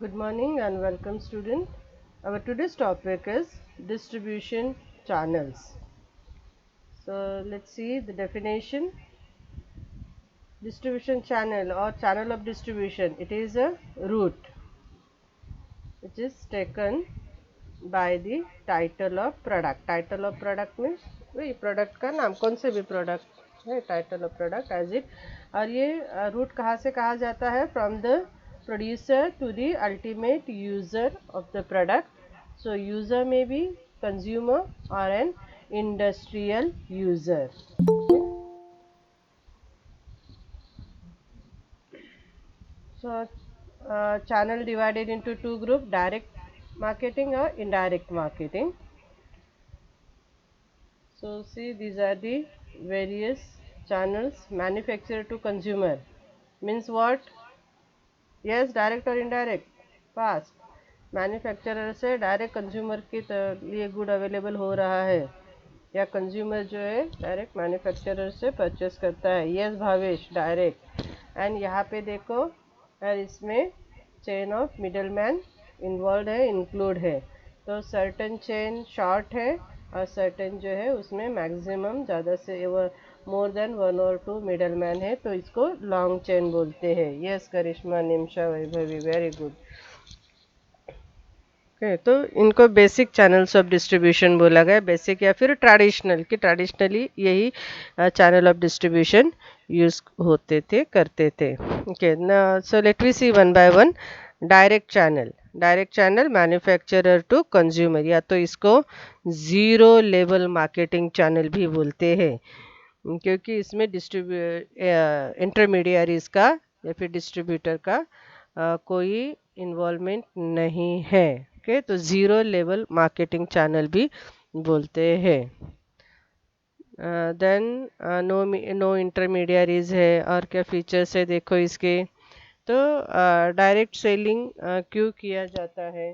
Good morning and welcome student. Our today's topic is distribution channels. So let's see the definition. Distribution channel or channel of distribution. It is a route which is taken by the title of product. Title of product means वही product का नाम कौन से भी product है title of product as it और ये route कहाँ से कहा जाता है from the producer to the ultimate user of the product. So user may be consumer or an industrial user. So channel divided into two group, direct marketing or indirect marketing. So see these are the various channels. Manufacturer to consumer means what? Yes, direct or indirect? Fast. Manufacturer से direct consumer के लिए good available हो रहा है या consumer जो है direct manufacturer से परचेस करता है. Yes Bhavesh, direct. एंड यहाँ पे देखो और इसमें chain of middle man involve है, इंक्लूड है. तो सर्टन चेन शॉर्ट है और सर्टन जो है उसमें मैक्सिमम ज़्यादा से मोर देन वन और टू मिडल मैन है, तो इसको लॉन्ग चेन बोलते हैं. यस करिश्मा, निमिषा, वैभवी, वेरी गुड. तो इनको बेसिक चैनल्स ऑफ डिस्ट्रीब्यूशन बोला गया. बेसिक या फिर ट्रेडिशनल, कि ट्रेडिशनली यही चैनल ऑफ डिस्ट्रीब्यूशन यूज होते थे, करते थे. ओके ना, so let we see one by one. Direct channel. Direct channel manufacturer to consumer, या तो इसको ज़ीरो लेवल मार्केटिंग चैनल भी बोलते हैं, क्योंकि इसमें इंटरमीडियरीज का या फिर डिस्ट्रीब्यूटर का कोई इन्वॉल्वमेंट नहीं है. ओके, तो ज़ीरो लेवल मार्केटिंग चैनल भी बोलते हैं. देन नो इंटरमीडियरीज है. और क्या फीचर्स है देखो इसके. तो डायरेक्ट सेलिंग क्यों किया जाता है?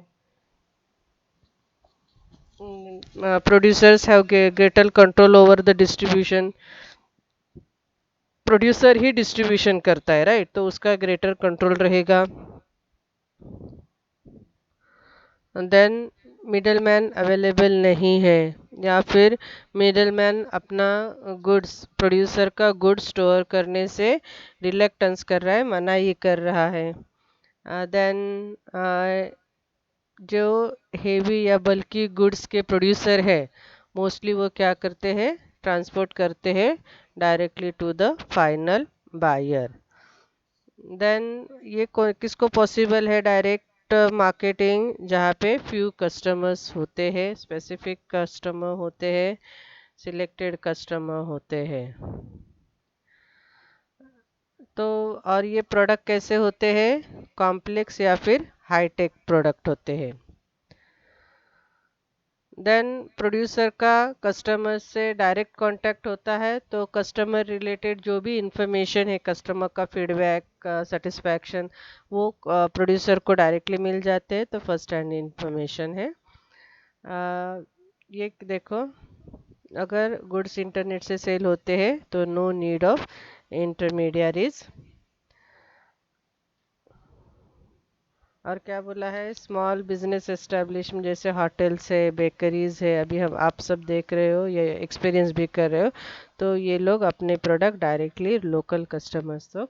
Producers have greater control over the distribution. Producer he distribution करता है, राइट? तो उसका ग्रेटर कंट्रोल रहेगा. देन मिडल मैन अवेलेबल नहीं है, या फिर मिडल मैन अपना गुड्स, प्रोड्यूसर का गुड्स स्टोर करने से रिलेक्टेंस कर रहा है, मनाही कर रहा है. देन जो हेवी या बल्कि गुड्स के प्रोड्यूसर है, मोस्टली वो क्या करते हैं? ट्रांसपोर्ट करते हैं directly to the final buyer. Then ये किसको पॉसिबल है डायरेक्ट मार्केटिंग? जहाँ पे फ्यू कस्टमर्स होते हैं, स्पेसिफिक कस्टमर होते हैं, सिलेक्टेड कस्टमर होते हैं. तो और ये प्रोडक्ट कैसे होते हैं? कॉम्प्लेक्स या फिर हाईटेक प्रोडक्ट होते हैं. देन प्रोड्यूसर का कस्टमर से डायरेक्ट कांटेक्ट होता है, तो कस्टमर रिलेटेड जो भी इंफॉर्मेशन है, कस्टमर का फीडबैक, सेटिस्फैक्शन, वो प्रोड्यूसर को डायरेक्टली मिल जाते हैं, तो फर्स्ट हैंड इंफॉर्मेशन है. ये देखो, अगर गुड्स इंटरनेट से सेल होते हैं तो नो नीड ऑफ इंटरमीडियरीज. और क्या बोला है? स्मॉल बिजनेस एस्टेब्लिशमेंट, जैसे होटल्स है, बेकरीज है, अभी हम आप सब देख रहे हो, ये एक्सपीरियंस भी कर रहे हो. तो ये लोग अपने प्रोडक्ट डायरेक्टली लोकल कस्टमर्स तक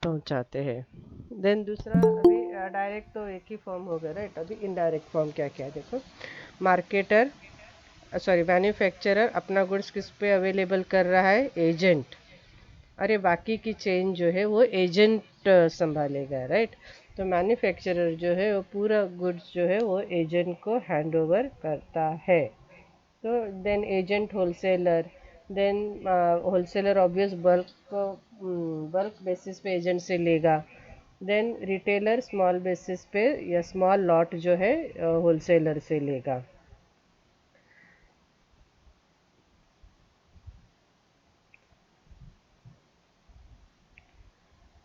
पहुंचाते हैं. देन दूसरा, अभी डायरेक्ट तो एक ही फॉर्म हो गया, राइट? अभी इनडायरेक्ट फॉर्म क्या क्या है देखो. मार्केटर, सॉरी मैन्युफैक्चरर अपना गुड्स किस पे अवेलेबल कर रहा है? एजेंट. अरे बाकी की चेन जो है वो एजेंट संभालेगा, राइट? तो मैन्युफैक्चरर जो है वो पूरा गुड्स जो है वो एजेंट को हैंड ओवर करता है. तो then agent wholesaler. Then wholesaler obvious bulk basis पे एजेंट से लेगा. देन रिटेलर स्मॉल बेसिस पे या स्मॉल लॉट जो है होलसेलर से लेगा.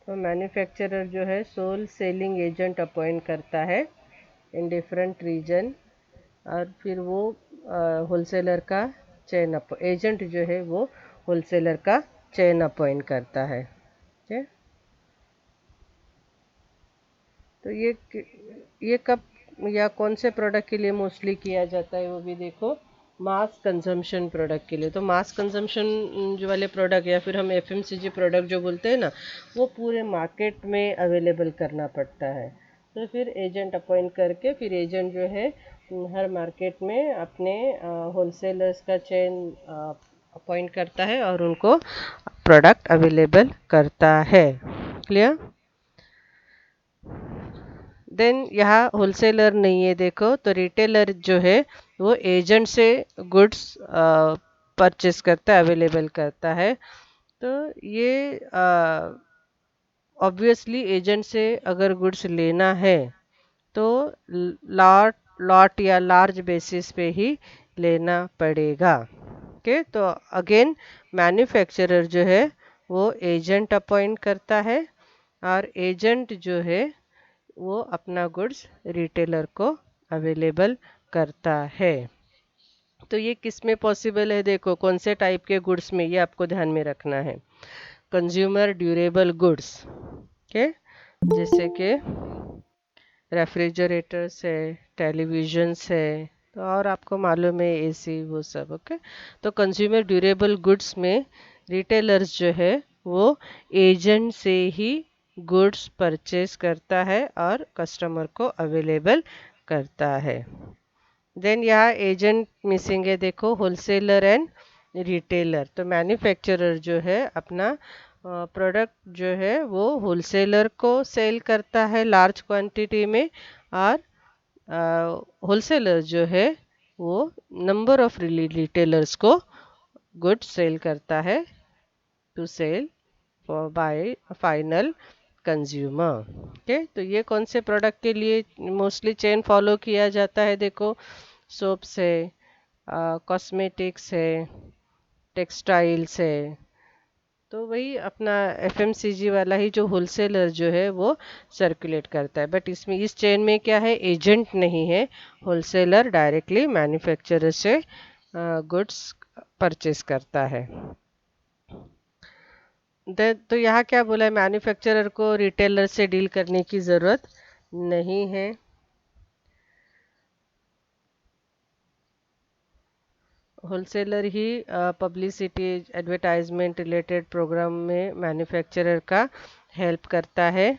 तो मैन्युफैक्चरर जो है सोल सेलिंग एजेंट अपॉइंट करता है इन डिफरेंट रीजन, और फिर वो होलसेलर का चेन अप एजेंट जो है वो होलसेलर का चेन अपॉइंट करता है. ठीक है. तो ये कब या कौन से प्रोडक्ट के लिए मोस्टली किया जाता है वो भी देखो, मास कंजम्पशन प्रोडक्ट के लिए। तो मास कंजम्पशन जो वाले प्रोडक्ट या फिर हम एफएमसीजी प्रोडक्ट जो बोलते हैं ना, वो पूरे मार्केट में अवेलेबल करना पड़ता है। तो फिर एजेंट अपॉइंट करके फिर एजेंट जो है हर मार्केट में अपने होलसेलर्स का चेन अपॉइंट करता है और उनको प्रोडक्ट अवेलेबल करता है। क्लियर? देन यहाँ होलसेलर नहीं है देखो, तो रिटेलर जो है वो एजेंट से गुड्स परचेस करता है, अवेलेबल करता है। तो ये ऑब्वियसली एजेंट से अगर गुड्स लेना है तो लॉट लॉट या लार्ज बेसिस पे ही लेना पड़ेगा। ओके, तो अगेन मैन्युफैक्चरर जो है वो एजेंट अपॉइंट करता है और एजेंट जो है वो अपना गुड्स रिटेलर को अवेलेबल करता है। तो ये किस में पॉसिबल है, देखो कौन से टाइप के गुड्स में, ये आपको ध्यान में रखना है। कंज्यूमर ड्यूरेबल गुड्स के, जैसे कि रेफ्रिजरेटर्स है, टेलीविजन्स है, तो और आपको मालूम है एसी वो सब। ओके, तो कंज्यूमर ड्यूरेबल गुड्स में रिटेलर्स जो है वो एजेंट से ही गुड्स परचेज करता है और कस्टमर को अवेलेबल करता है। देन यहाँ एजेंट मिसिंग है देखो, होलसेलर एंड रिटेलर। तो मैन्युफैक्चरर जो है अपना प्रोडक्ट जो है वो होलसेलर को सेल करता है लार्ज क्वांटिटी में, और होलसेलर जो है वो नंबर ऑफ रिटेलर्स को गुड्स सेल करता है to sell for buy final consumer. Okay, तो ये कौन से प्रोडक्ट के लिए मोस्टली चेन फॉलो किया जाता है, देखो सोप्स है, कॉस्मेटिक्स है, टेक्सटाइल्स है। तो वही अपना एफएमसीजी वाला ही जो होलसेलर जो है वो सर्कुलेट करता है, बट इसमें इस चेन में क्या है, एजेंट नहीं है, होलसेलर डायरेक्टली मैन्युफैक्चरर से गुड्स परचेस करता है। तो यहाँ क्या बोला है, मैन्युफैक्चरर को रिटेलर से डील करने की ज़रूरत नहीं है। होलसेलर ही पब्लिसिटी एडवर्टाइजमेंट रिलेटेड प्रोग्राम में मैन्युफैक्चरर का हेल्प करता है,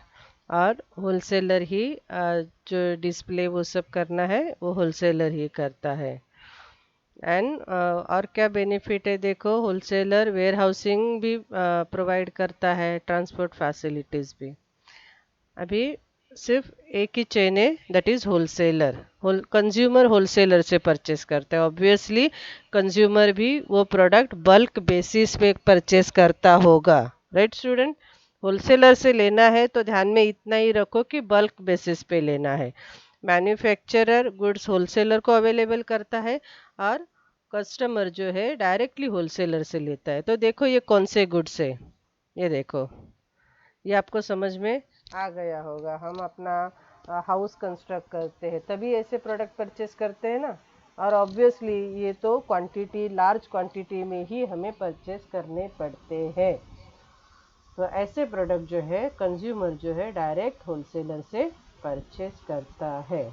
और होलसेलर ही जो डिस्प्ले वो सब करना है वो होलसेलर ही करता है। एंड और क्या बेनिफिट है, देखो होलसेलर वेयर हाउसिंग भी प्रोवाइड करता है, ट्रांसपोर्ट फैसिलिटीज़ भी। अभी सिर्फ एक ही चेन है, that is wholesaler. Consumer wholesaler से परचेस करता है, ऑब्वियसली कंज्यूमर भी वो प्रोडक्ट बल्क बेसिस पे परचेस करता होगा, राइट स्टूडेंट? होलसेलर से लेना है तो ध्यान में इतना ही रखो कि बल्क बेसिस पे लेना है। मैन्युफैक्चरर गुड्स होलसेलर को अवेलेबल करता है और कस्टमर जो है डायरेक्टली होलसेलर से लेता है। तो देखो ये कौन से गुड्स है, ये देखो, ये आपको समझ में आ गया होगा। हम अपना हाउस कंस्ट्रक्ट करते हैं तभी ऐसे प्रोडक्ट परचेस करते हैं ना, और ऑब्वियसली ये तो क्वांटिटी, लार्ज क्वांटिटी में ही हमें परचेस करने पड़ते हैं। तो ऐसे प्रोडक्ट जो है कंज्यूमर जो है डायरेक्ट होलसेलर से परचेस करता है।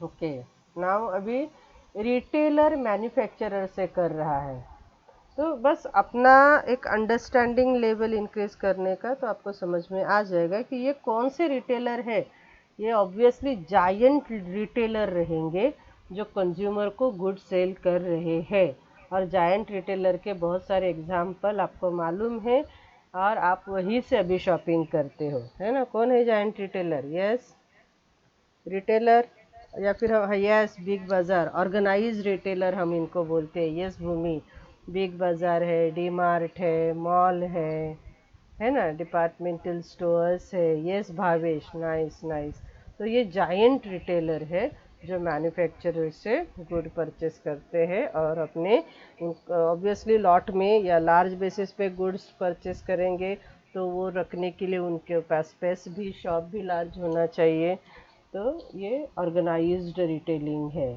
ओके, नाउ अभी रिटेलर मैन्युफैक्चरर से कर रहा है। तो बस अपना एक अंडरस्टैंडिंग लेवल इंक्रीज करने का, तो आपको समझ में आ जाएगा कि ये कौन से रिटेलर है। ये ऑब्वियसली जायंट रिटेलर रहेंगे जो कंज्यूमर को गुड सेल कर रहे हैं, और जायंट रिटेलर के बहुत सारे एग्जाम्पल आपको मालूम है और आप वहीं से अभी शॉपिंग करते हो, है ना? कौन है जायंट रिटेलर? यस, रिटेलर, या फिर हम, यस, बिग बाज़ार, ऑर्गेनाइज रिटेलर हम इनको बोलते हैं। यस भूमि, बिग बाज़ार है, डी मार्ट है, मॉल है ना, डिपार्टमेंटल स्टोर्स है। Yes Bhavesh, nice nice. तो ये जायंट रिटेलर है जो मैन्युफैक्चरर से गुड परचेस करते हैं और अपने ऑब्वियसली लॉट में या लार्ज बेसिस पे गुड्स परचेस करेंगे, तो वो रखने के लिए उनके पास स्पेस भी, शॉप भी लार्ज होना चाहिए। तो ये ऑर्गेनाइज्ड रिटेलिंग है।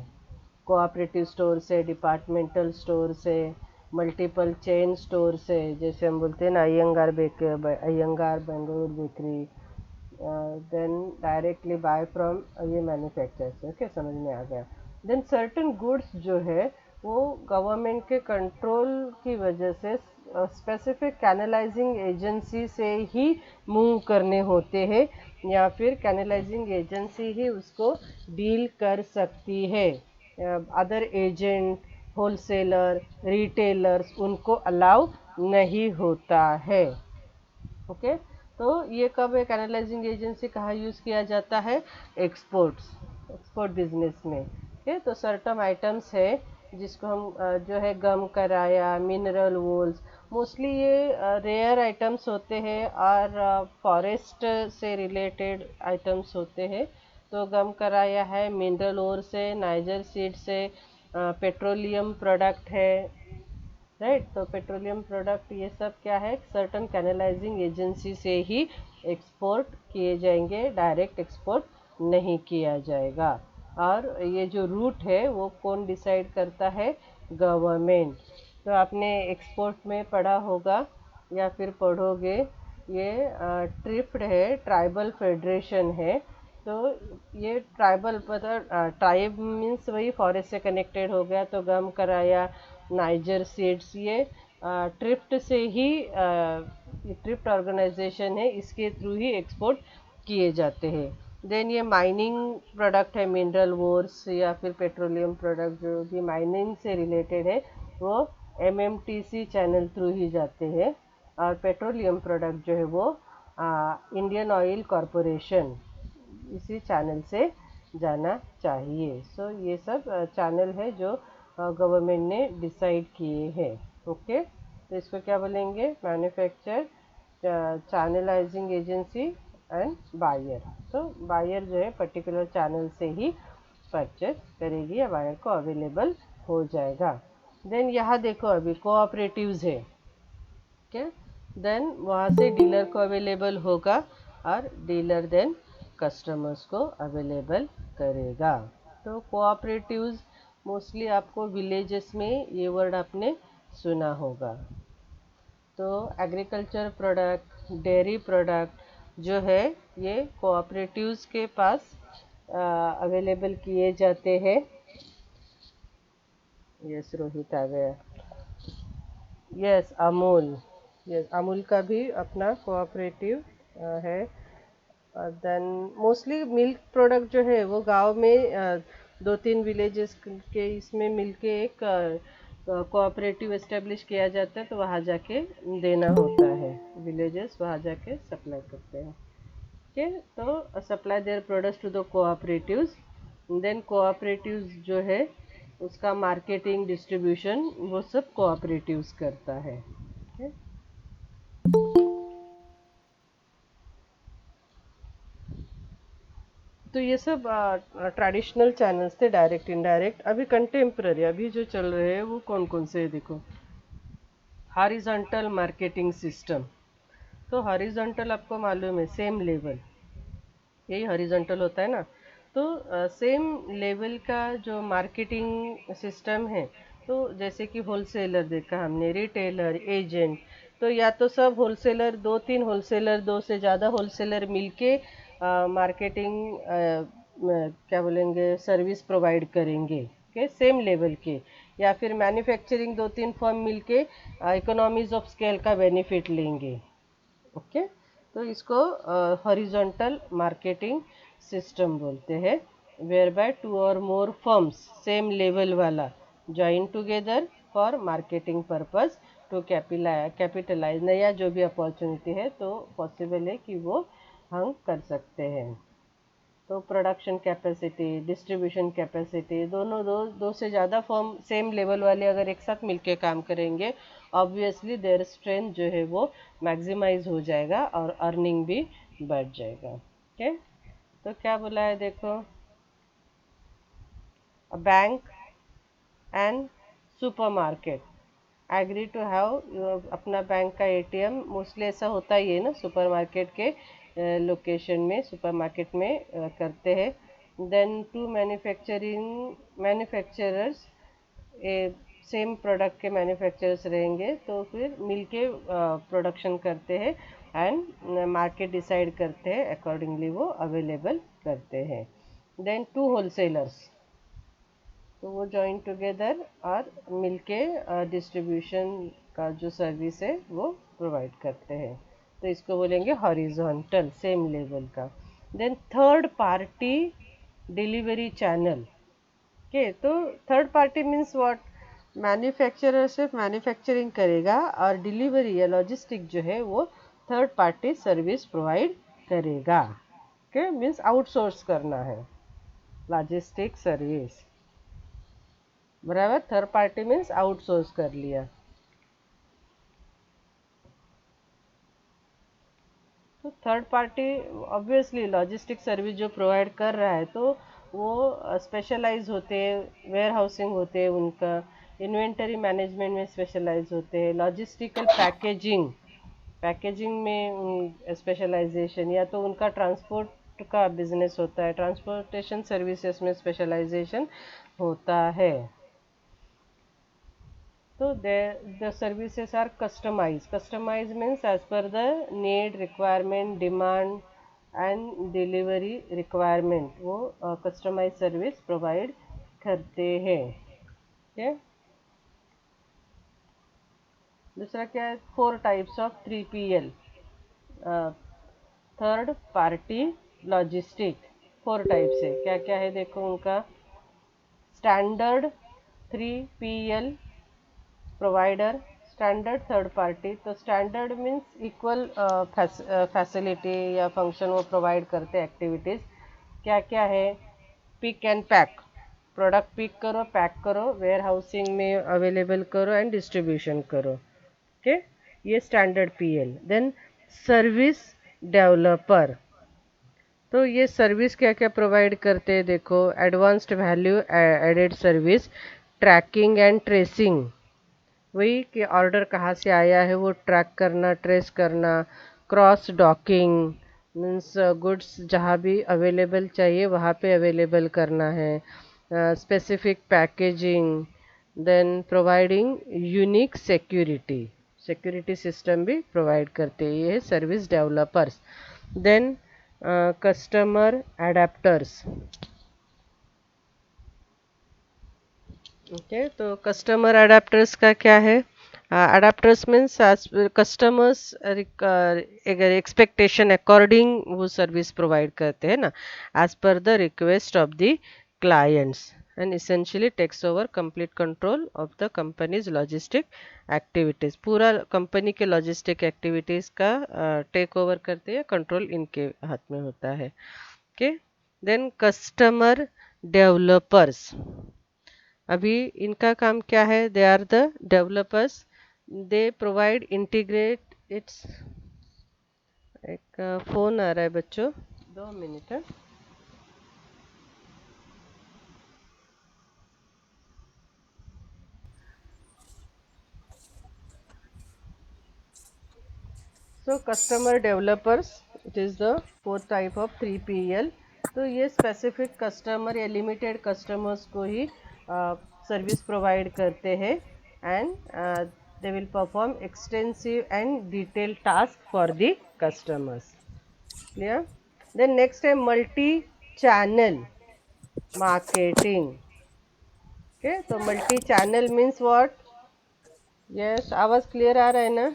कोऑपरेटिव स्टोर से, डिपार्टमेंटल स्टोर से, मल्टीपल चेन स्टोर से, जैसे हम बोलते हैं ना Iyengar baker, Iyengar Bengaluru bakery, then directly buy from ये मैन्युफैक्चर से। ओके, समझ में आ गया। देन सर्टन गुड्स जो है वो गवर्नमेंट के कंट्रोल की वजह से स्पेसिफिक कैनलाइजिंग एजेंसी से ही मूव करने होते हैं, या फिर कैनलाइजिंग एजेंसी ही उसको डील कर सकती है। अदर एजेंट, होलसेलर, रिटेलर्स उनको अलाउ नहीं होता है। ओके, तो ये कब एक एनालाइजिंग एजेंसी कहाँ यूज़ किया जाता है? एक्सपोर्ट बिजनेस में। ओके, तो सर्टन आइटम्स है जिसको हम जो है गम कराया, मिनरल वूल्स, मोस्टली ये रेयर आइटम्स होते हैं और फॉरेस्ट से रिलेटेड आइटम्स होते हैं। तो गम कराया है मिनरल ओर से, नाइजर सीड से, पेट्रोलियम प्रोडक्ट है, राइट। तो पेट्रोलियम प्रोडक्ट ये सब क्या है, सर्टन कैनलाइजिंग एजेंसी से ही एक्सपोर्ट किए जाएंगे, डायरेक्ट एक्सपोर्ट नहीं किया जाएगा। और ये जो रूट है वो कौन डिसाइड करता है? गवर्नमेंट। तो आपने एक्सपोर्ट में पढ़ा होगा या फिर पढ़ोगे, ये ट्रिफ्ड है, ट्राइबल फेडरेशन है। तो ये ट्राइबल मतलब ट्राइब मीन्स वही फॉरेस्ट से कनेक्टेड हो गया, तो गम कराया, नाइजर सीड्स, ये ट्रिफ्ट से ही ट्रिफ्ट ऑर्गेनाइजेशन है, इसके थ्रू ही एक्सपोर्ट किए जाते हैं। देन ये माइनिंग प्रोडक्ट है, मिनरल वोर्स या फिर पेट्रोलियम प्रोडक्ट जो भी माइनिंग से रिलेटेड है वो एमएमटीसी चैनल थ्रू ही जाते हैं। और पेट्रोलियम प्रोडक्ट जो है वो इंडियन ऑयल कॉरपोरेशन इसी चैनल से जाना चाहिए। सो ये सब चैनल है जो गवर्नमेंट ने डिसाइड किए हैं। ओके, तो इसको क्या बोलेंगे? Manufacture, channelising agency and buyer. तो बायर जो है पर्टिकुलर चैनल से ही परचेज करेगी या बायर को अवेलेबल हो जाएगा। देन यहाँ देखो अभी कोऑपरेटिव्स है, क्या? देन वहाँ से डीलर को अवेलेबल होगा और डीलर देन कस्टमर्स को अवेलेबल करेगा। तो कोऑपरेटिव्स मोस्टली आपको विलेजेस में ये वर्ड आपने सुना होगा। तो एग्रीकल्चर प्रोडक्ट, डेयरी प्रोडक्ट जो है ये कोऑपरेटिव्स के पास अवेलेबल किए जाते हैं। यस, रोहित आ गया। यस, अमूल। यस, अमूल का भी अपना कोऑपरेटिव है। देन मोस्टली मिल्क प्रोडक्ट जो है वो गांव में दो तीन विलेजेस के इसमें मिलके एक कोऑपरेटिव एस्टेब्लिश किया जाता है, तो वहाँ जाके देना होता है। विलेजेस वहाँ जाके सप्लाई करते हैं। ओके, तो supply their products to the cooperatives. Then cooperatives जो है उसका मार्केटिंग, डिस्ट्रीब्यूशन वो सब कोऑपरेटिव्स करता है। okay? तो ये सब ट्रेडिशनल चैनल्स थे, डायरेक्ट इनडायरेक्ट। अभी कंटेम्प्ररी अभी जो चल रहे हैं वो कौन कौन से है देखो। Horizontal marketing system. तो हॉरिजॉन्टल आपको मालूम है, सेम लेवल, यही हॉरिजॉन्टल होता है ना। तो सेम लेवल का जो मार्केटिंग सिस्टम है, तो जैसे कि होलसेलर देखा हमने, रिटेलर, एजेंट। तो या तो सब होलसेलर, दो तीन होलसेलर, दो से ज़्यादा होलसेलर मिलके मार्केटिंग क्या बोलेंगे, सर्विस प्रोवाइड करेंगे के सेम लेवल के। या फिर मैन्युफैक्चरिंग दो तीन फर्म मिलके इकोनॉमीज ऑफ स्केल का बेनिफिट लेंगे। ओके, तो इसको हॉरिजॉन्टल मार्केटिंग सिस्टम बोलते हैं। Where by two or more firms same level वाला join together for marketing purpose to capitalise, नया जो भी अपॉर्चुनिटी है तो पॉसिबल है कि वो हम कर सकते हैं। तो प्रोडक्शन कैपेसिटी, डिस्ट्रीब्यूशन कैपेसिटी, दोनों दो से ज़्यादा फर्म सेम लेवल वाले अगर एक साथ मिलके काम करेंगे, ऑब्वियसली देयर स्ट्रेंथ जो है वो मैक्सिमाइज हो जाएगा और अर्निंग भी बढ़ जाएगा। ओके, तो क्या बोला है देखो, bank and supermarket agree to have अपना बैंक का एटीएम। मोस्टली ऐसा होता ही है ना, सुपरमार्केट के लोकेशन में, सुपरमार्केट में करते हैं। Then two manufacturers same product के मैन्युफैक्चरर्स रहेंगे, तो फिर मिलके प्रोडक्शन करते हैं एंड मार्केट डिसाइड करते हैं, अकॉर्डिंगली वो अवेलेबल करते हैं। देन टू होलसेलर्स, तो वो जॉइन टुगेदर और मिलके डिस्ट्रीब्यूशन का जो सर्विस है वो प्रोवाइड करते हैं। तो इसको बोलेंगे हॉरिजॉन्टल, सेम लेवल का। Then third party delivery channel. Okay, तो third party means what? Manufacturer सिर्फ मैन्युफैक्चरिंग करेगा और डिलीवरी या लॉजिस्टिक जो है वो थर्ड पार्टी सर्विस प्रोवाइड करेगा। ओके, मीन्स आउटसोर्स करना है लॉजिस्टिक सर्विस। बराबर, थर्ड पार्टी मीन्स आउटसोर्स कर लिया। तो third party obviously logistic service जो प्रोवाइड कर रहा है, तो वो स्पेशलाइज होते हैं, वेयर हाउसिंग होते हैं उनका, इन्वेंटरी मैनेजमेंट में स्पेशलाइज होते हैं, लॉजिस्टिकल पैकेजिंग, पैकेजिंग में स्पेशलाइजेशन, या तो उनका ट्रांसपोर्ट का बिजनेस होता है, ट्रांसपोर्टेशन सर्विसेज में स्पेशलाइजेशन होता है। So the services are customized. Customized means as per the need, requirement, demand and delivery requirement, वो customized service provide करते हैं। ठीक, दूसरा क्या है? Four types of 3PL, third party logistic. Four types है, क्या क्या है देखो उनका। Standard 3PL provider, standard third party. तो स्टैंडर्ड मीन्स इक्वल फैसिलिटी या फंक्शन वो प्रोवाइड करते, एक्टिविटीज़ क्या क्या है? Pick and pack, product pick करो, पैक करो, वेयर हाउसिंग में अवेलेबल करो एंड डिस्ट्रीब्यूशन करो। ओके, ये standard PL. Then service developer, तो ये सर्विस क्या क्या प्रोवाइड करते हैं देखो। Advanced value added service, tracking and tracing, वही कि ऑर्डर कहाँ से आया है वो ट्रैक करना, ट्रेस करना। क्रॉस डॉकिंग मीन्स गुड्स जहाँ भी अवेलेबल चाहिए वहाँ पे अवेलेबल करना है। Specific packaging, then providing unique security, security system भी प्रोवाइड करते हैं, ये है service developers. Then customer adapters. Okay, तो कस्टमर अडेप्टर्स का क्या है? अडेप्टर्स मीन्स कस्टमर्स अगर एक्सपेक्टेशन अकॉर्डिंग वो सर्विस प्रोवाइड करते हैं ना, as per the request of the clients, and essentially takes over complete control of the companies logistic activities. पूरा कंपनी के लॉजिस्टिक एक्टिविटीज़ का टेक ओवर करते हैं, कंट्रोल इनके हाथ में होता है। ओके, देन कस्टमर डेवलपर्स, अभी इनका काम क्या है? They are the developers, they provide integrate its. एक फोन आ रहा है बच्चों, 2 मिनट है। So customer developers, it is the fourth type of 3PL। तो ये स्पेसिफिक कस्टमर या लिमिटेड कस्टमर्स को ही सर्विस प्रोवाइड करते हैं, and they will perform extensive and detail task for the customers. Clear? Then next है multi channel marketing. Okay, तो multi channel means what? Yes, आवाज़ क्लियर आ रहा है ना?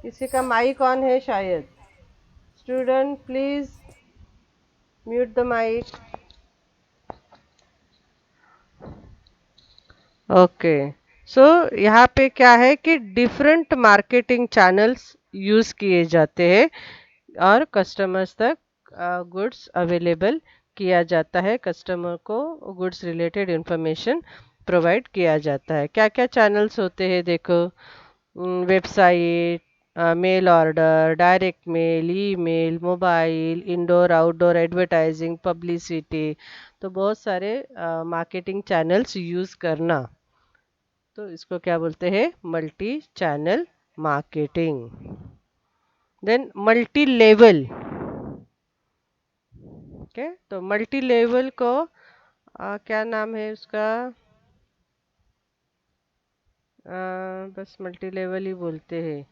किसी का माइक ऑन है शायद। Student please mute the mic. Okay, so यहाँ पे क्या है कि डिफरेंट मार्केटिंग चैनल्स यूज़ किए जाते हैं और कस्टमर्स तक गुड्स अवेलेबल किया जाता है, कस्टमर को गुड्स रिलेटेड इंफॉर्मेशन प्रोवाइड किया जाता है। क्या क्या चैनल्स होते हैं देखो। Website, mail order, direct mail, email, mobile, indoor outdoor advertising, publicity, तो बहुत सारे मार्केटिंग चैनल्स यूज़ करना, तो इसको क्या बोलते हैं? Multi channel marketing. Then multi level. Okay, तो मल्टी लेवल को क्या नाम है उसका? बस मल्टी लेवल ही बोलते हैं।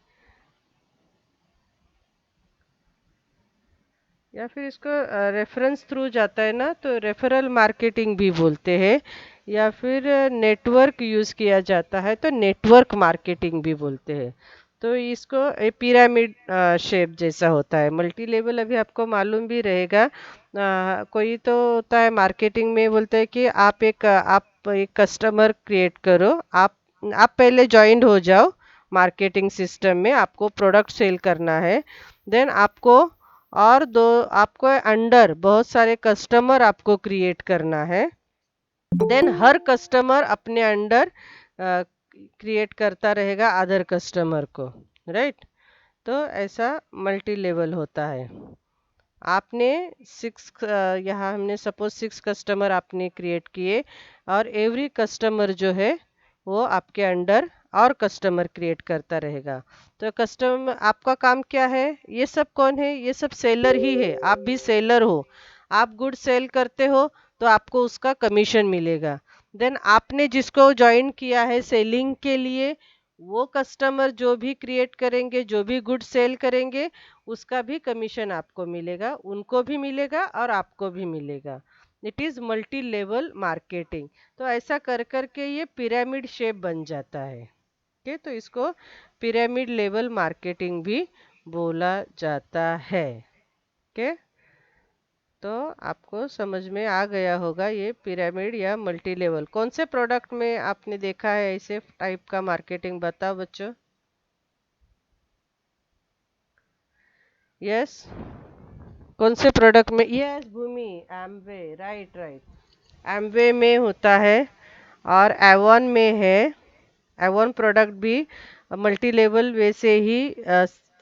या फिर इसको रेफरेंस थ्रू जाता है ना, तो रेफरल मार्केटिंग भी बोलते हैं, या फिर नेटवर्क यूज़ किया जाता है तो नेटवर्क मार्केटिंग भी बोलते हैं। तो इसको पिरामिड शेप जैसा होता है। मल्टी लेवल अभी आपको मालूम भी रहेगा। कोई तो होता है मार्केटिंग में, बोलते हैं कि आप एक कस्टमर क्रिएट करो। आप पहले ज्वाइंट हो जाओ मार्केटिंग सिस्टम में, आपको प्रोडक्ट सेल करना है। देन आपको अंडर बहुत सारे कस्टमर आपको क्रिएट करना है। देन हर कस्टमर अपने अंडर क्रिएट करता रहेगा अदर कस्टमर को, राइट। तो ऐसा मल्टी लेवल होता है। आपने यहाँ हमने सपोज 6 कस्टमर आपने क्रिएट किए, और एवरी कस्टमर जो है वो आपके अंडर और कस्टमर क्रिएट करता रहेगा। तो कस्टमर आपका काम क्या है? ये सब कौन है? ये सब सेलर ही है। आप भी सेलर हो। आप गुड सेल करते हो तो आपको उसका कमीशन मिलेगा। देन आपने जिसको ज्वाइन किया है सेलिंग के लिए, वो कस्टमर जो भी क्रिएट करेंगे, जो भी गुड सेल करेंगे, उसका भी कमीशन आपको मिलेगा, उनको भी मिलेगा और आपको भी मिलेगा। It is multi level marketing. तो ऐसा कर कर के ये पिरामिड शेप बन जाता है। ओके, तो इसको पिरामिड लेवल मार्केटिंग भी बोला जाता है। ओके, तो आपको समझ में आ गया होगा ये पिरामिड या मल्टी लेवल। कौन से प्रोडक्ट में आपने देखा है ऐसे टाइप का मार्केटिंग? बताओ बच्चों। यस, कौन से प्रोडक्ट में? यस भूमि, एमवे, राइट राइट। एमवे में होता है, और एवन में है। एवन प्रोडक्ट भी मल्टी लेवल वे से ही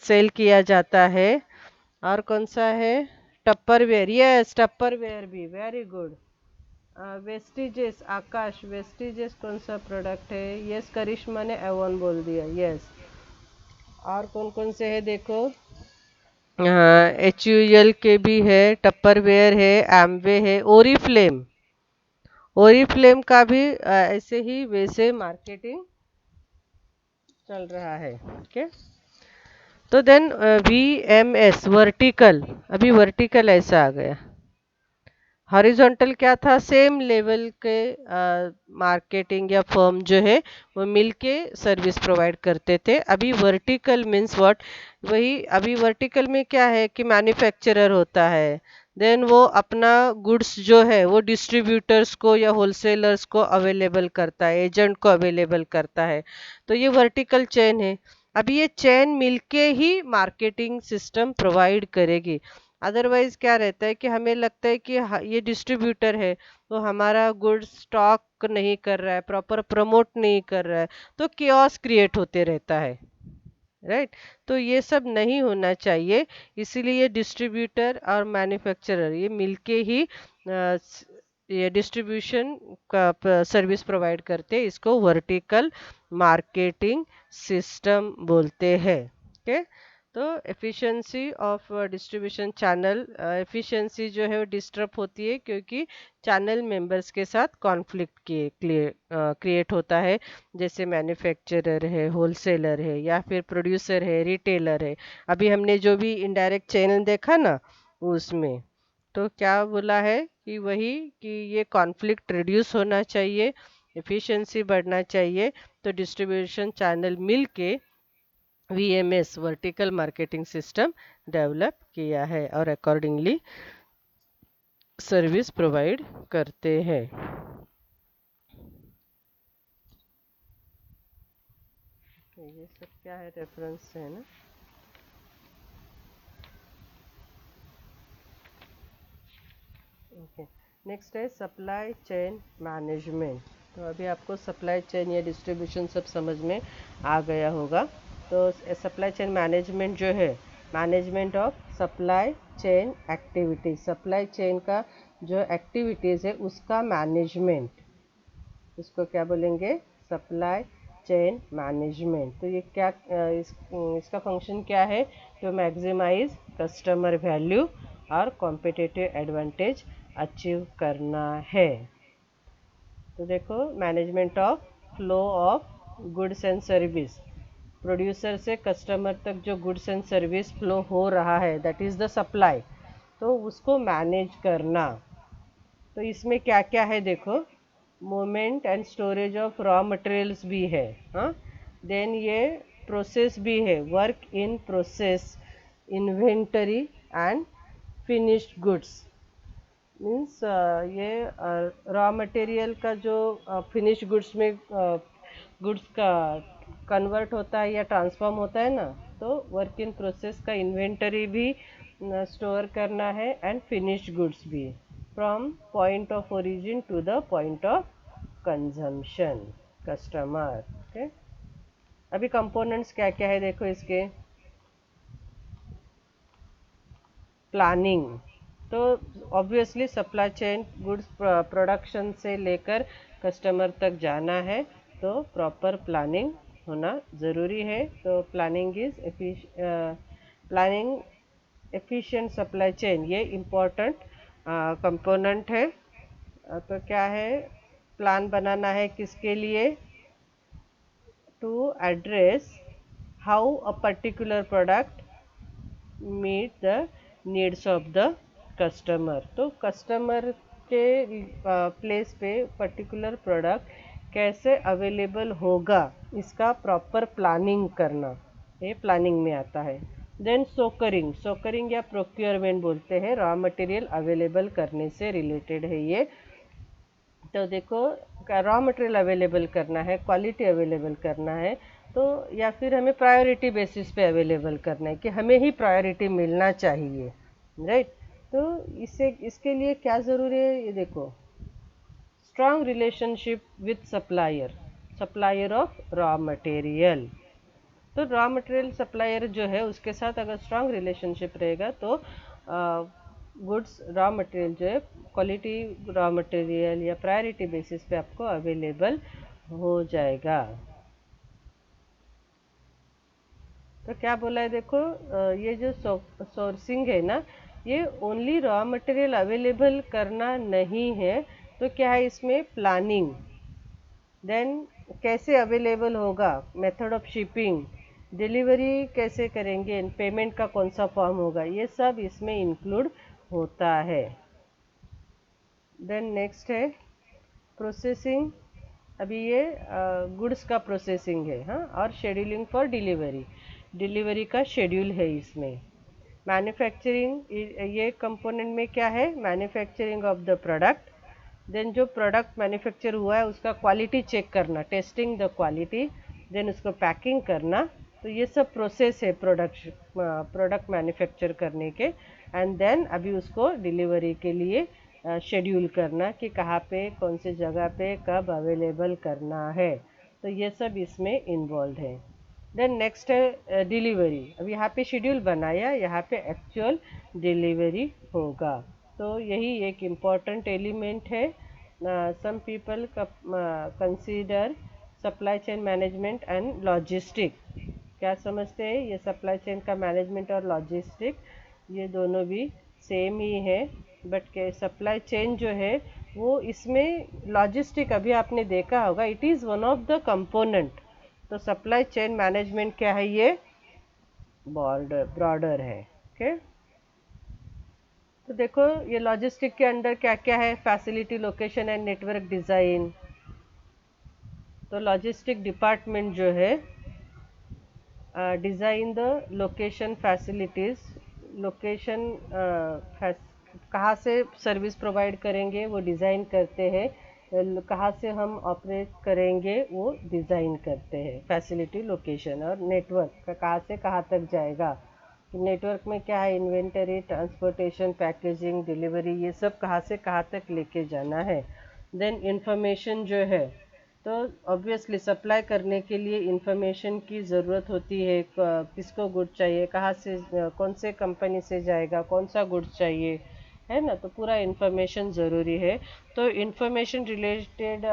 सेल किया जाता है। और कौन सा है? टप्परवेयर, यस टप्परवेयर भी, वेरी गुड। वेस्टिजेस, आकाश, वेस्टिजेस कौन सा प्रोडक्ट है? यस, करिश्मा ने एवन बोल दिया, यस। और कौन कौन से है देखो। HUL के भी है, टप्परवेयर है, एमवे है, ओरीफ्लेम। ओरीफ्लेम का भी ऐसे ही वैसे मार्केटिंग चल रहा है। ओके, तो देन VMS वर्टिकल, अभी वर्टिकल ऐसा आ गया। हॉरिजॉन्टल क्या था? सेम लेवल के मार्केटिंग या फर्म जो है वो मिलके सर्विस प्रोवाइड करते थे। अभी वर्टिकल मीन्स व्हाट? वही, अभी वर्टिकल में क्या है कि मैन्युफैक्चरर होता है। देन वो अपना गुड्स जो है वो डिस्ट्रीब्यूटर्स को या होलसेलर्स को अवेलेबल करता है, एजेंट को अवेलेबल करता है। तो ये वर्टिकल चेन है। अभी ये चेन मिलके ही मार्केटिंग सिस्टम प्रोवाइड करेगी। अदरवाइज क्या रहता है कि हमें लगता है कि ये डिस्ट्रीब्यूटर है तो हमारा गुड्स स्टॉक नहीं कर रहा है, प्रॉपर प्रमोट नहीं कर रहा है, तो कियोस्क क्रिएट होते रहता है, राइट। तो ये सब नहीं होना चाहिए। इसीलिए डिस्ट्रीब्यूटर और मैन्युफैक्चरर ये मिलके ही ये डिस्ट्रीब्यूशन का सर्विस प्रोवाइड करते हैं। इसको वर्टिकल मार्केटिंग सिस्टम बोलते हैं। ओके, तो efficiency of distribution channel, efficiency जो है वो डिस्टर्ब होती है क्योंकि चैनल मेंबर्स के साथ कॉन्फ्लिक्ट क्रिएट होता है। जैसे मैन्युफैक्चरर है, होलसेलर है, या फिर प्रोड्यूसर है, रिटेलर है। अभी हमने जो भी इनडायरेक्ट चैनल देखा ना, उसमें तो क्या बोला है कि वही, कि ये कॉन्फ्लिक्ट रिड्यूस होना चाहिए, एफिशिएंसी बढ़ना चाहिए। तो डिस्ट्रीब्यूशन चैनल मिलके VMS vertical marketing system develop किया है और अकॉर्डिंगली सर्विस प्रोवाइड करते हैं। ये सब क्या है? रेफरेंस है ना। ओके, नेक्स्ट है सप्लाई चेन मैनेजमेंट। तो अभी आपको सप्लाई चेन या डिस्ट्रीब्यूशन सब समझ में आ गया होगा। तो सप्लाई चेन मैनेजमेंट जो है, management of supply chain activities, supply chain का जो एक्टिविटीज़ है उसका मैनेजमेंट, इसको क्या बोलेंगे? Supply chain management. तो ये क्या इसका फंक्शन क्या है? टू मैक्सिमाइज कस्टमर वैल्यू और कॉम्पिटिटिव एडवांटेज अचीव करना है। तो देखो, management of flow of goods and service, producer से कस्टमर तक जो गुड्स एंड सर्विस फ्लो हो रहा है, दैट इज़ द सप्लाई। तो उसको मैनेज करना। तो इसमें क्या क्या है देखो, movement and storage of raw materials भी है, हाँ। देन ये प्रोसेस भी है, work in process, inventory and finished goods. Means ये रॉ मटेरियल का जो फिनिश गुड्स में गुड्स का कन्वर्ट होता है या ट्रांसफॉर्म होता है ना, तो वर्क इन प्रोसेस का इन्वेंटरी भी स्टोर करना है एंड फिनिश्ड गुड्स भी, from point of origin to the point of consumption customer. Okay, अभी कंपोनेंट्स क्या क्या है देखो इसके। प्लानिंग, तो obviously supply chain goods production से लेकर कस्टमर तक जाना है, तो प्रॉपर प्लानिंग होना ज़रूरी है। तो planning is planning efficient supply chain, ये इम्पोर्टेंट कंपोनेंट है। तो क्या है, प्लान बनाना है किसके लिए, to address how a particular product meet the needs of the customer. तो कस्टमर के प्लेस पे पर्टिकुलर प्रोडक्ट कैसे अवेलेबल होगा, इसका प्रॉपर प्लानिंग करना, ये प्लानिंग में आता है। देन सोकरिंग, सोकरिंग या प्रोक्योरमेंट बोलते हैं, रॉ मटेरियल अवेलेबल करने से रिलेटेड है ये। तो देखो, रॉ मटेरियल अवेलेबल करना है, क्वालिटी अवेलेबल करना है, तो या फिर हमें प्रायोरिटी बेसिस पे अवेलेबल करना है कि हमें ही प्रायोरिटी मिलना चाहिए, राइट। तो इससे इसके लिए क्या ज़रूरी है, ये देखो, strong relationship with supplier, supplier of raw material. तो रॉ मटेरियल सप्लायर जो है उसके साथ अगर स्ट्रांग रिलेशनशिप रहेगा तो गुड्स रॉ मटेरियल जो है क्वालिटी रॉ मटेरियल या प्रायोरिटी बेसिस पे आपको अवेलेबल हो जाएगा। तो क्या बोला है देखो, ये जो सोर्सिंग है ना, ये ओनली रॉ मटेरियल अवेलेबल करना नहीं है, तो क्या है इसमें प्लानिंग, देन कैसे अवेलेबल होगा, मेथड ऑफ शिपिंग, डिलीवरी कैसे करेंगे, पेमेंट का कौन सा फॉर्म होगा, ये सब इसमें इंक्लूड होता है। देन नेक्स्ट है प्रोसेसिंग, अभी ये गुड्स का प्रोसेसिंग है, हाँ, और शेड्यूलिंग फॉर डिलीवरी, डिलीवरी का शेड्यूल है इसमें। मैन्युफैक्चरिंग, ये कंपोनेंट में क्या है, manufacturing of the product, then जो प्रोडक्ट मैन्युफैक्चर हुआ है उसका क्वालिटी चेक करना, टेस्टिंग द क्वालिटी, देन उसको पैकिंग करना। तो ये सब प्रोसेस है प्रोडक्ट मैन्युफैक्चर करने के। एंड देन अभी उसको डिलीवरी के लिए शेड्यूल करना कि कहाँ पे कौन सी जगह पे कब अवेलेबल करना है, तो ये सब इसमें इन्वॉल्व है। देन नेक्स्ट है डिलीवरी, अब यहाँ पे शेड्यूल बनाया, यहाँ पे एक्चुअल डिलीवरी होगा, तो यही एक इम्पॉर्टेंट एलिमेंट है। Some people consider supply chain management and logistic, क्या समझते हैं ये सप्लाई चेन का मैनेजमेंट और लॉजिस्टिक, ये दोनों भी सेम ही है, बट के सप्लाई चेन जो है वो इसमें लॉजिस्टिक अभी आपने देखा होगा, it is one of the component. तो सप्लाई चेन मैनेजमेंट क्या है, ये ब्रॉडर है। ओके, तो देखो ये लॉजिस्टिक के अंडर क्या क्या है, facility, location and network design. तो लॉजिस्टिक डिपार्टमेंट जो है design the location facilities, location कहाँ से सर्विस प्रोवाइड करेंगे वो डिज़ाइन करते हैं, कहाँ से हम ऑपरेट करेंगे वो डिज़ाइन करते हैं, फैसिलिटी, लोकेशन, और नेटवर्क का कहाँ से कहाँ तक जाएगा, नेटवर्क में क्या है, इन्वेंटरी, ट्रांसपोर्टेशन, पैकेजिंग, डिलीवरी, ये सब कहाँ से कहाँ तक लेके जाना है। देन इंफॉर्मेशन जो है, तो ऑब्वियसली सप्लाई करने के लिए इंफॉर्मेशन की ज़रूरत होती है, किसको गुड चाहिए, कहाँ से कौन से कंपनी से जाएगा, कौन सा गुड चाहिए, है ना, तो पूरा इंफॉर्मेशन ज़रूरी है। तो इंफॉर्मेशन रिलेटेड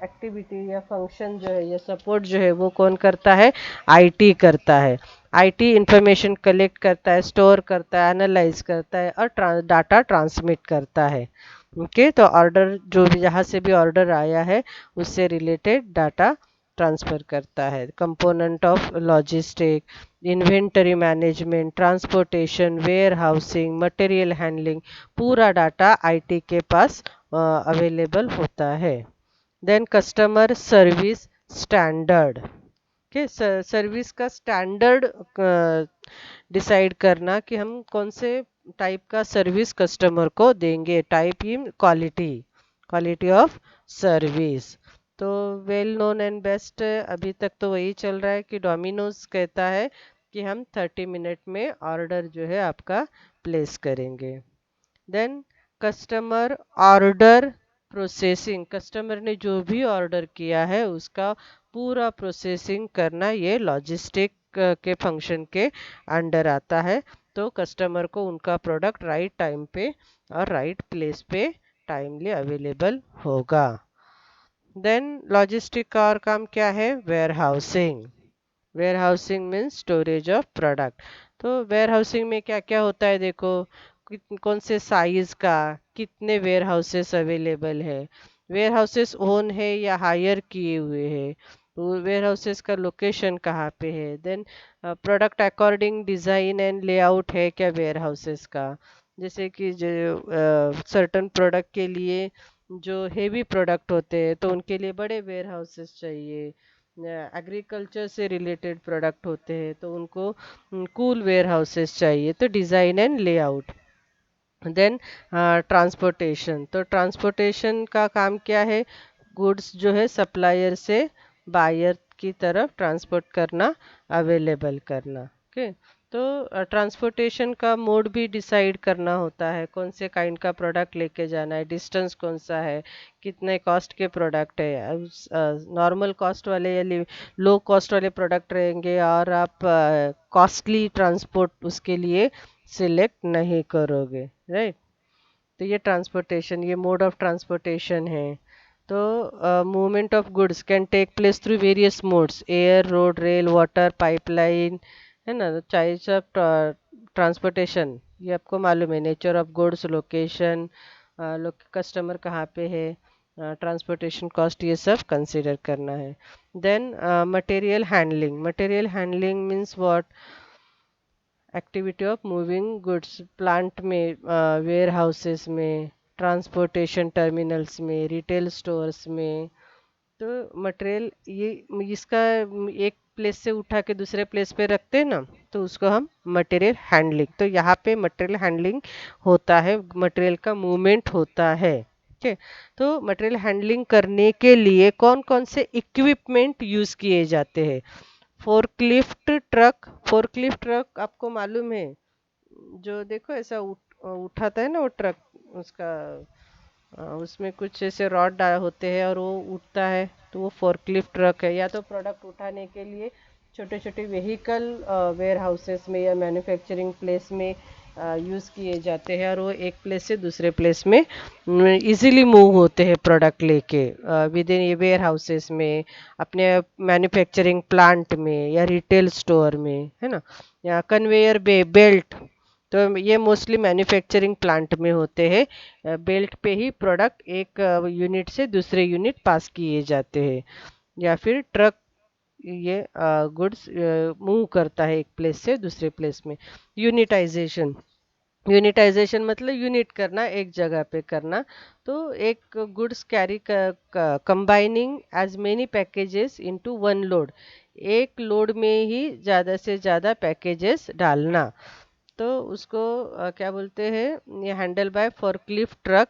एक्टिविटी या फंक्शन जो है या सपोर्ट जो है वो कौन करता है, आईटी करता है। आईटी इंफॉर्मेशन कलेक्ट करता है, स्टोर करता है, एनालाइज करता है और डाटा ट्रांसमिट करता है। ओके, तो ऑर्डर जो भी जहाँ से भी ऑर्डर आया है उससे रिलेटेड डाटा ट्रांसफर करता है। Component of logistic, inventory management, transportation, warehousing, material handling, पूरा डाटा आईटी के पास अवेलेबल होता है। देन कस्टमर सर्विस स्टैंडर्ड के सर्विस का स्टैंडर्ड डिसाइड करना कि हम कौन से टाइप का सर्विस कस्टमर को देंगे। Type in quality, quality of service. तो वेल नोन एंड बेस्ट अभी तक तो वही चल रहा है कि डोमिनोज कहता है कि हम 30 मिनट में ऑर्डर जो है आपका प्लेस करेंगे। Then customer order processing, customer ने जो भी ऑर्डर किया है उसका पूरा प्रोसेसिंग करना, ये लॉजिस्टिक के फंक्शन के अंडर आता है। तो कस्टमर को उनका प्रोडक्ट राइट टाइम पे और राइट प्लेस पे टाइमली अवेलेबल होगा। देन लॉजिस्टिक का और काम क्या है? Warehousing. Warehousing means storage of product. तो वेयर हाउसिंग में क्या क्या होता है देखो, कौन से साइज का, कितने वेयर हाउसेस अवेलेबल है, वेयर हाउसेस ओन है या हायर किए हुए हैं, तो वेयर हाउसेस का लोकेशन कहाँ पे है। Then product according design and layout है क्या वेयर हाउसेस का। जैसे कि जो सर्टन प्रोडक्ट के लिए जो हेवी प्रोडक्ट होते हैं तो उनके लिए बड़े वेयर हाउसेस चाहिए। एग्रीकल्चर से रिलेटेड प्रोडक्ट होते हैं तो उनको कूल वेयर हाउसेस चाहिए। तो design and layout. Then transportation, तो ट्रांसपोर्टेशन का काम क्या है? गुड्स जो है सप्लायर से बायर की तरफ ट्रांसपोर्ट करना, अवेलेबल करना। ओके। तो ट्रांसपोर्टेशन का मोड भी डिसाइड करना होता है, कौन से काइंड का प्रोडक्ट लेके जाना है, डिस्टेंस कौन सा है, कितने कॉस्ट के प्रोडक्ट है। नॉर्मल कॉस्ट वाले या लो कॉस्ट वाले प्रोडक्ट रहेंगे और आप कॉस्टली ट्रांसपोर्ट उसके लिए सिलेक्ट नहीं करोगे, राइट। तो ये ट्रांसपोर्टेशन, ये मोड ऑफ ट्रांसपोर्टेशन है। तो movement of goods can take place through various modes, air, road, rail, water, pipeline, है ना। तो टाइप्स ऑफ ट्रांसपोर्टेशन ये आपको मालूम है, nature of goods, location, customer कहाँ पे है, ट्रांसपोर्टेशन कॉस्ट, ये सब कंसिडर करना है। Then material handling, material handling means what? Activity of moving goods, plant में, वेयर हाउसेस में, ट्रांसपोर्टेशन टर्मिनल्स में, रिटेल स्टोर्स में। तो मटेरियल ये इसका एक प्लेस से उठा के दूसरे प्लेस पे रखते हैं ना, तो उसको हम मटेरियल हैंडलिंग। तो यहाँ पे मटेरियल हैंडलिंग होता है, मटेरियल का मूवमेंट होता है। ठीक है। तो मटेरियल हैंडलिंग करने के लिए कौन कौन से इक्विपमेंट यूज किए जाते हैं? फोर्कलिफ्ट ट्रक, फोर्कलिफ्ट ट्रक आपको मालूम है, जो देखो ऐसा उठाता है ना वो ट्रक, उसका उसमें कुछ ऐसे रॉड होते हैं और वो उठता है, तो वो फोर्कलिफ्ट ट्रक है। या तो प्रोडक्ट उठाने के लिए छोटे छोटे व्हीकल वेयर हाउसेस में या मैन्युफैक्चरिंग प्लेस में यूज़ किए जाते हैं और वो एक प्लेस से दूसरे प्लेस में इजीली मूव होते हैं प्रोडक्ट लेके विद इन ये वेयर हाउसेस में, अपने मैन्युफैक्चरिंग प्लांट में या रिटेल स्टोर में, है ना। या कन्वेयर बेल्ट, तो ये मोस्टली मैन्युफैक्चरिंग प्लांट में होते हैं। बेल्ट पे ही प्रोडक्ट एक यूनिट से दूसरे यूनिट पास किए जाते हैं। या फिर ट्रक, ये गुड्स मूव करता है एक प्लेस से दूसरे प्लेस में। यूनिटाइजेशन, यूनिटाइजेशन मतलब यूनिट करना, एक जगह पे करना। तो एक goods carry combining as many packages into one load, एक लोड में ही ज़्यादा से ज़्यादा पैकेजेस डालना। तो उसको क्या बोलते हैं? ये handle bye forklift truck.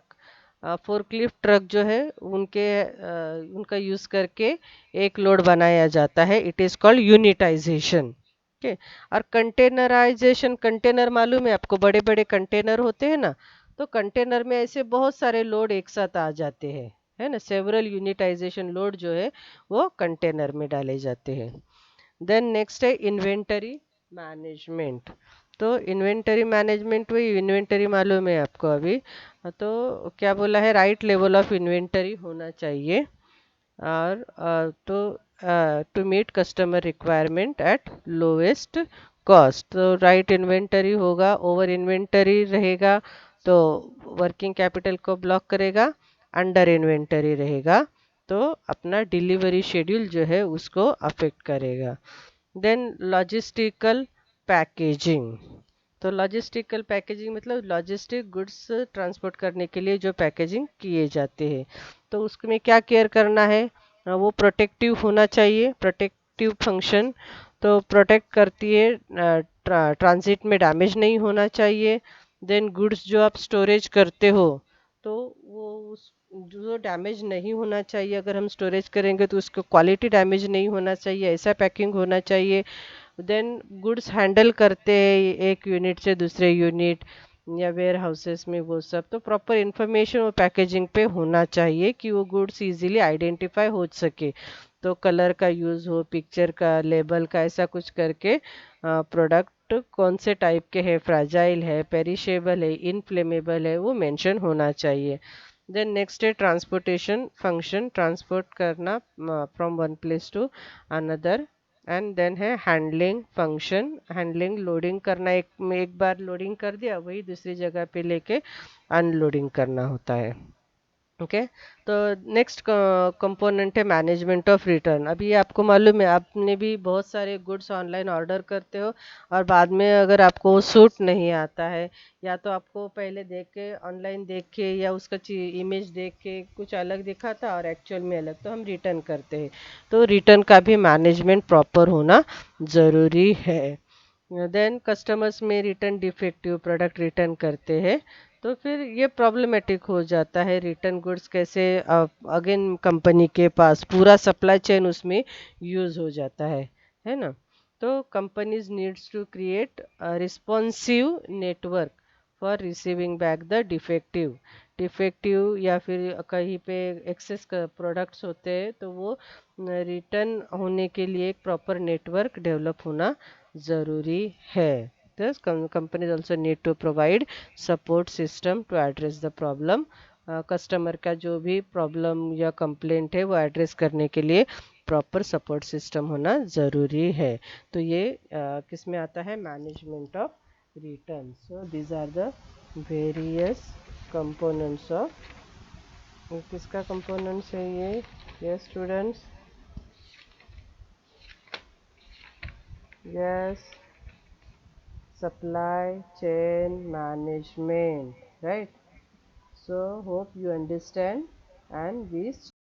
Forklift truck जो है उनका यूज़ करके एक लोड बनाया जाता है, इट इज़ कॉल्ड यूनिटाइजेशन। ओके। और कंटेनराइजेशन, कंटेनर मालूम है आपको, बड़े बड़े कंटेनर होते हैं ना, तो कंटेनर में ऐसे बहुत सारे लोड एक साथ आ जाते हैं, है ना। सेवरल यूनिटाइजेशन लोड जो है वो कंटेनर में डाले जाते हैं। देन नेक्स्ट है इन्वेंटरी मैनेजमेंट। तो इन्वेंटरी मैनेजमेंट, वही इन्वेंटरी मालूम है आपको अभी। तो क्या बोला है? राइट लेवल ऑफ इन्वेंटरी होना चाहिए और to meet customer requirement at lowest cost. तो राइट इन्वेंटरी होगा, ओवर इन्वेंटरी रहेगा तो वर्किंग कैपिटल को ब्लॉक करेगा, अंडर इन्वेंटरी रहेगा तो अपना डिलीवरी शेड्यूल जो है उसको अफेक्ट करेगा। Then logistical packaging. तो लॉजिस्टिकल पैकेजिंग मतलब लॉजिस्टिक गुड्स ट्रांसपोर्ट करने के लिए जो पैकेजिंग किए जाते हैं, तो उसमें क्या केयर करना है। वो प्रोटेक्टिव होना चाहिए, प्रोटेक्टिव फंक्शन। तो प्रोटेक्ट करती है, ट्रांजिट में डैमेज नहीं होना चाहिए। देन गुड्स जो आप स्टोरेज करते हो, तो वो उस जो डैमेज नहीं होना चाहिए, अगर हम स्टोरेज करेंगे तो उसको क्वालिटी डैमेज नहीं होना चाहिए, ऐसा पैकिंग होना चाहिए। देन गुड्स हैंडल करते हैं एक यूनिट से दूसरे यूनिट या वेयर हाउसेस में, वो सब तो प्रॉपर इंफॉर्मेशन वो पैकेजिंग पे होना चाहिए कि वो गुड्स इजीली आइडेंटिफाई हो सके। तो कलर का यूज़ हो, पिक्चर का, लेबल का, ऐसा कुछ करके प्रोडक्ट कौन से टाइप के है, फ्रेजाइल है, पेरिशेबल है, इनफ्लेमेबल है, वो मेंशन होना चाहिए। देन नेक्स्ट है ट्रांसपोर्टेशन फंक्शन, ट्रांसपोर्ट करना from one place to another. And then है हैंडलिंग फंक्शन, हैंडलिंग लोडिंग करना, एक बार लोडिंग कर दिया वही दूसरी जगह पे लेके अनलोडिंग करना होता है। ओके। तो नेक्स्ट कंपोनेंट है मैनेजमेंट ऑफ रिटर्न। अभी ये आपको मालूम है, आपने भी बहुत सारे गुड्स ऑनलाइन ऑर्डर करते हो और बाद में अगर आपको वो सूट नहीं आता है, या तो आपको पहले देख के ऑनलाइन देख के या उसका इमेज देख के कुछ अलग दिखा था और एक्चुअल में अलग, तो हम रिटर्न करते हैं। तो रिटर्न का भी मैनेजमेंट प्रॉपर होना ज़रूरी है। देन कस्टमर्स में रिटर्न डिफेक्टिव प्रोडक्ट रिटर्न करते हैं, तो फिर ये प्रॉब्लमेटिक हो जाता है। रिटर्न गुड्स कैसे अगेन कंपनी के पास पूरा सप्लाई चेन उसमें यूज हो जाता है ना। तो companies needs to create responsive network for receiving back the defective, defective या फिर कहीं पे एक्सेस प्रोडक्ट्स होते हैं, तो वो रिटर्न होने के लिए एक प्रॉपर नेटवर्क डेवलप होना ज़रूरी है। Thus, companies also need to provide support system to address the problem। Customer का जो भी प्रॉब्लम या कंप्लेंट है वो एड्रेस करने के लिए प्रॉपर सपोर्ट सिस्टम होना ज़रूरी है। तो ये किस में आता है, management of return. So these are the various components of, किसका कंपोनेंट्स है ये, yes students, yes, supply chain management, right? So hope you understand and we